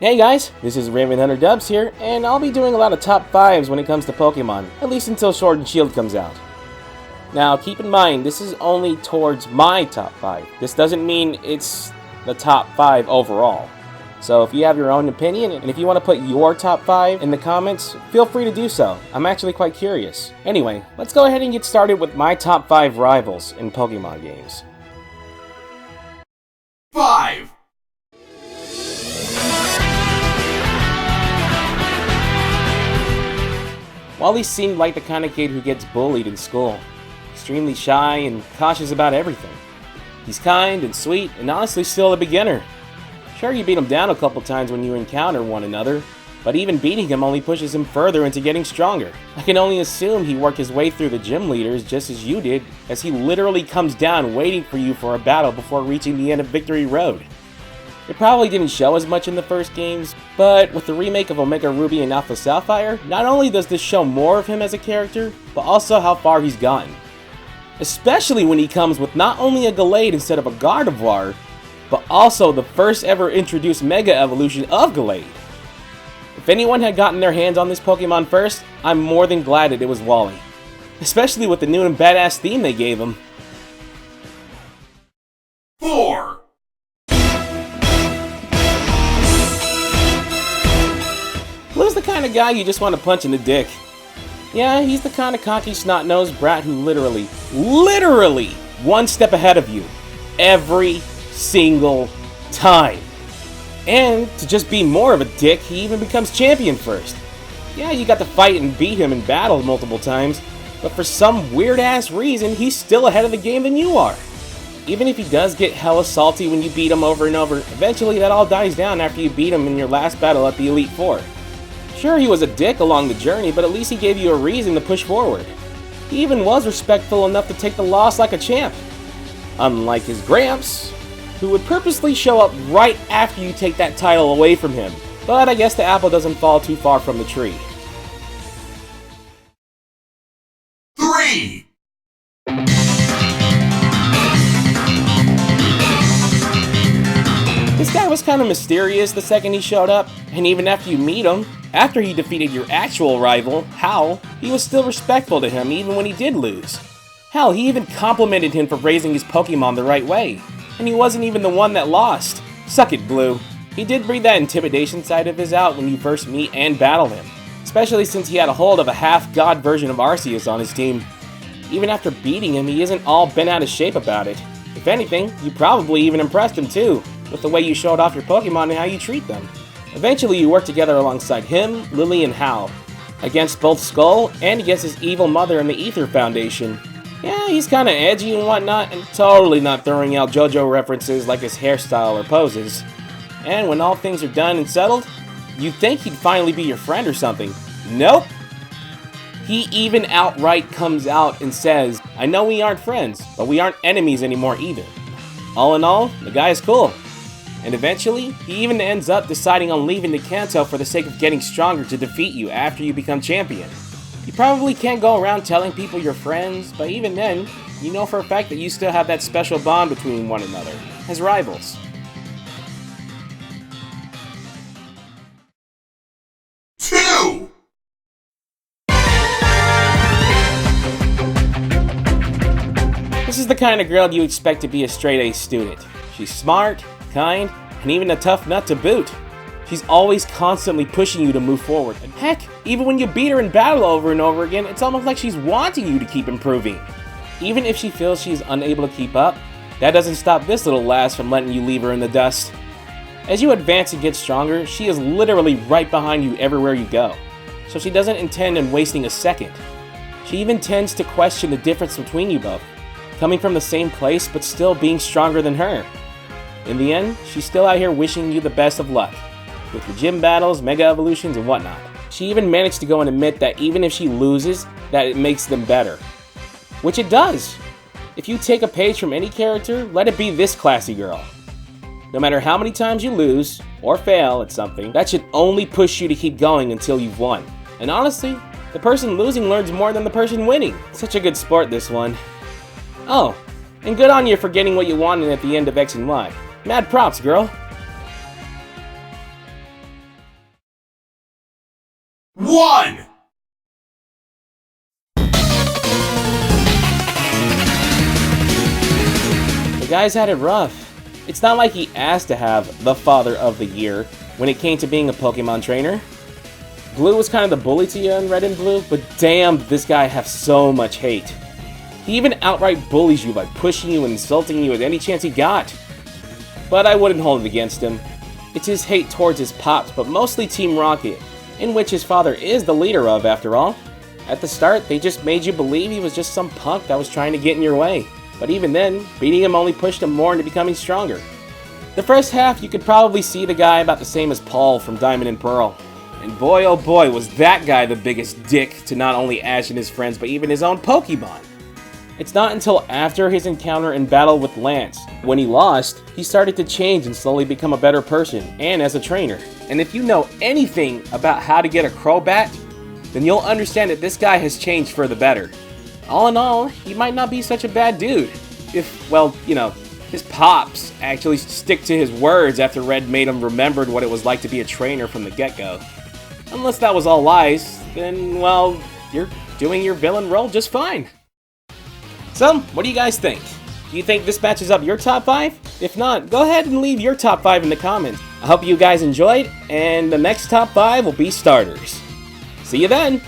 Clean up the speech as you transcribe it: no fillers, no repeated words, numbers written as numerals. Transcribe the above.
Hey guys, this is RavenHunterDubz here, and I'll be doing a lot of top 5s when it comes to Pokemon, at least until Sword and Shield comes out. Now keep in mind, this is only towards my top 5. This doesn't mean it's the top 5 overall. So if you have your own opinion, and if you want to put your top 5 in the comments, feel free to do so. I'm actually quite curious. Anyway, let's go ahead and get started with my top 5 rivals in Pokemon games. 5. Wally seemed like the kind of kid who gets bullied in school. Extremely shy and cautious about everything. He's kind and sweet and honestly still a beginner. Sure, you beat him down a couple times when you encounter one another, but even beating him only pushes him further into getting stronger. I can only assume he worked his way through the gym leaders just as you did, as he literally comes down waiting for you for a battle before reaching the end of Victory Road. It probably didn't show as much in the first games, but with the remake of Omega Ruby and Alpha Sapphire, not only does this show more of him as a character, but also how far he's gotten. Especially when he comes with not only a Gallade instead of a Gardevoir, but also the first ever introduced Mega Evolution of Gallade. If anyone had gotten their hands on this Pokemon first, I'm more than glad that it was Wally. Especially with the new and badass theme they gave him. 4. Blue's the kind of guy you just want to punch in the dick. Yeah, he's the kind of cocky snot-nosed brat who literally one step ahead of you every single time. And to just be more of a dick, he even becomes champion first. Yeah, you got to fight and beat him in battle multiple times, but for some weird-ass reason, he's still ahead of the game than you are. Even if he does get hella salty when you beat him over and over, eventually that all dies down after you beat him in your last battle at the Elite Four. Sure, he was a dick along the journey, but at least he gave you a reason to push forward. He even was respectful enough to take the loss like a champ. Unlike his Gramps, who would purposely show up right after you take that title away from him. But I guess the apple doesn't fall too far from the tree. 3. This guy was kind of mysterious the second he showed up, and even after you meet him, after he defeated your actual rival, Hal, he was still respectful to him even when he did lose. Hell, he even complimented him for raising his Pokemon the right way, and he wasn't even the one that lost. Suck it, Blue. He did bring that intimidation side of his out when you first meet and battle him, especially since he had a hold of a half-god version of Arceus on his team. Even after beating him, he isn't all bent out of shape about it. If anything, you probably even impressed him too, with the way you showed off your Pokemon and how you treat them. Eventually, you work together alongside him, Lily, and Hal, against both Skull and against his evil mother and the Ether Foundation. Yeah, he's kinda edgy and whatnot, and totally not throwing out JoJo references like his hairstyle or poses. And when all things are done and settled, you'd think he'd finally be your friend or something. Nope! He even outright comes out and says, I know we aren't friends, but we aren't enemies anymore either. All in all, the guy is cool. And eventually, he even ends up deciding on leaving the Kanto for the sake of getting stronger to defeat you after you become champion. You probably can't go around telling people you're friends, but even then, you know for a fact that you still have that special bond between one another, as rivals. 2. This is the kind of girl you expect to be a straight-A student. She's smart, kind, and even a tough nut to boot. She's always constantly pushing you to move forward. And heck, even when you beat her in battle over and over again, it's almost like she's wanting you to keep improving. Even if she feels she's unable to keep up, that doesn't stop this little lass from letting you leave her in the dust. As you advance and get stronger, she is literally right behind you everywhere you go. So she doesn't intend on wasting a second. She even tends to question the difference between you both, coming from the same place but still being stronger than her. In the end, she's still out here wishing you the best of luck, with your gym battles, mega evolutions, and whatnot. She even managed to go and admit that even if she loses, that it makes them better. Which it does! If you take a page from any character, let it be this classy girl. No matter how many times you lose, or fail at something, that should only push you to keep going until you've won. And honestly, the person losing learns more than the person winning. Such a good sport, this one. Oh, and good on you for getting what you wanted at the end of X and Y. Mad props, girl. 1. The guy's had it rough. It's not like he asked to have the Father of the Year when it came to being a Pokemon trainer. Blue was kind of the bully to you in Red and Blue, but damn, did this guy have so much hate. He even outright bullies you by pushing you and insulting you at any chance he got. But I wouldn't hold it against him. It's his hate towards his pops, but mostly Team Rocket, in which his father is the leader of, after all. At the start, they just made you believe he was just some punk that was trying to get in your way. But even then, beating him only pushed him more into becoming stronger. The first half, you could probably see the guy about the same as Paul from Diamond and Pearl. And boy oh boy was that guy the biggest dick to not only Ash and his friends, but even his own Pokemon. It's not until after his encounter in battle with Lance, when he lost, he started to change and slowly become a better person, and as a trainer. And if you know anything about how to get a Crobat, then you'll understand that this guy has changed for the better. All in all, he might not be such a bad dude. If, well, you know, his pops actually stick to his words after Red made him remembered what it was like to be a trainer from the get-go. Unless that was all lies, then, well, you're doing your villain role just fine. So, what do you guys think? Do you think this matches up your top 5? If not, go ahead and leave your top 5 in the comments. I hope you guys enjoyed, and the next top 5 will be starters. See you then!